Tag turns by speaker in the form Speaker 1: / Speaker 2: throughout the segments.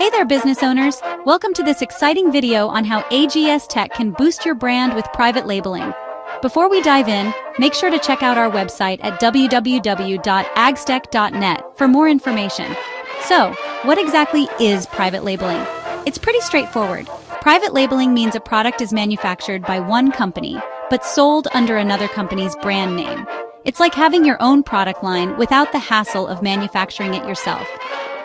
Speaker 1: Hey there, business owners! Welcome to this exciting video on how AGS-TECH can boost your brand with private labeling. Before we dive in, make sure to check out our website at www.agstech.net for more information. So, what exactly is private labeling? It's pretty straightforward. Private labeling means a product is manufactured by one company, but sold under another company's brand name. It's like having your own product line without the hassle of manufacturing it yourself.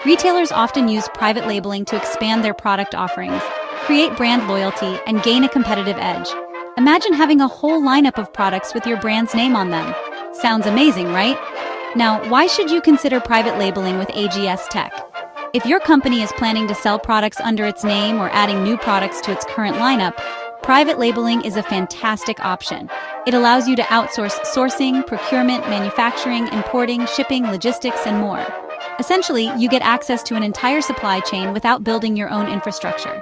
Speaker 1: Retailers often use private labeling to expand their product offerings, create brand loyalty, and gain a competitive edge. Imagine having a whole lineup of products with your brand's name on them. Sounds amazing, right? Now, why should you consider private labeling with AGS-TECH? If your company is planning to sell products under its name or adding new products to its current lineup, private labeling is a fantastic option. It allows you to outsource sourcing, procurement, manufacturing, importing, shipping, logistics, and more. Essentially, you get access to an entire supply chain without building your own infrastructure.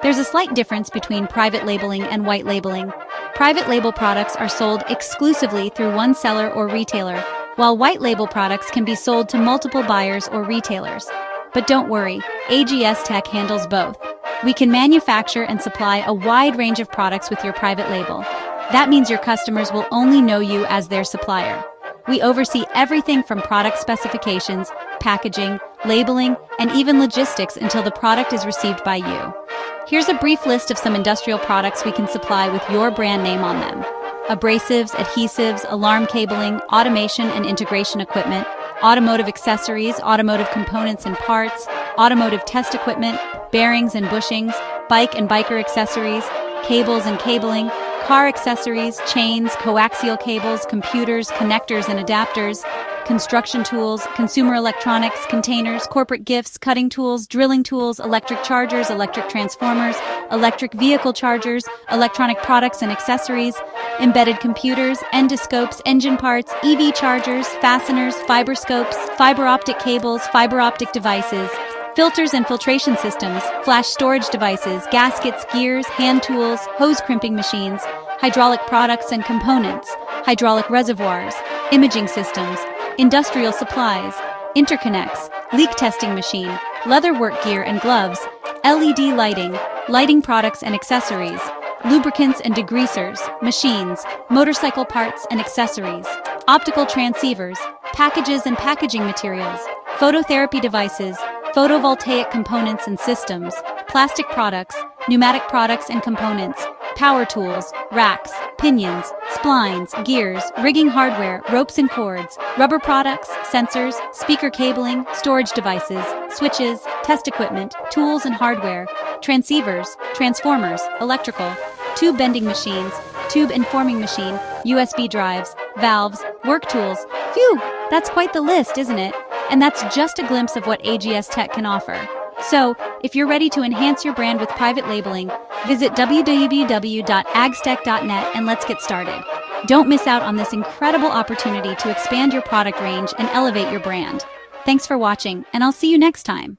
Speaker 1: There's a slight difference between private labeling and white labeling. Private label products are sold exclusively through one seller or retailer, while white label products can be sold to multiple buyers or retailers. But don't worry, AGS-TECH handles both. We can manufacture and supply a wide range of products with your private label. That means your customers will only know you as their supplier. We oversee everything from product specifications, packaging, labeling, and even logistics until the product is received by you. Here's a brief list of some industrial products we can supply with your brand name on them. Abrasives, adhesives, alarm cabling, automation and integration equipment, automotive accessories, automotive components and parts, automotive test equipment, bearings and bushings, bike and biker accessories, cables and cabling, car accessories, chains, coaxial cables, computers, connectors and adapters, construction tools, consumer electronics, containers, corporate gifts, cutting tools, drilling tools, electric chargers, electric transformers, electric vehicle chargers, electronic products and accessories, embedded computers, endoscopes, engine parts, EV chargers, fasteners, fiber scopes, fiber optic cables, fiber optic devices, filters and filtration systems, flash storage devices, gaskets, gears, hand tools, hose crimping machines, hydraulic products and components, hydraulic reservoirs, imaging systems, industrial supplies, interconnects, leak testing machine, leather work gear and gloves, LED lighting, lighting products and accessories, lubricants and degreasers, machines, motorcycle parts and accessories, optical transceivers, packages and packaging materials, phototherapy devices, photovoltaic components and systems, plastic products, pneumatic products and components, power tools, racks, pinions, splines, gears, rigging hardware, ropes and cords, rubber products, sensors, speaker cabling, storage devices, switches, test equipment, tools and hardware, transceivers, transformers, electrical, tube bending machines, tube informing machine, USB drives, valves, work tools. Phew, that's quite the list, isn't it? And that's just a glimpse of what AGS-TECH can offer. So, if you're ready to enhance your brand with private labeling, visit www.agstech.net and let's get started. Don't miss out on this incredible opportunity to expand your product range and elevate your brand. Thanks for watching, and I'll see you next time.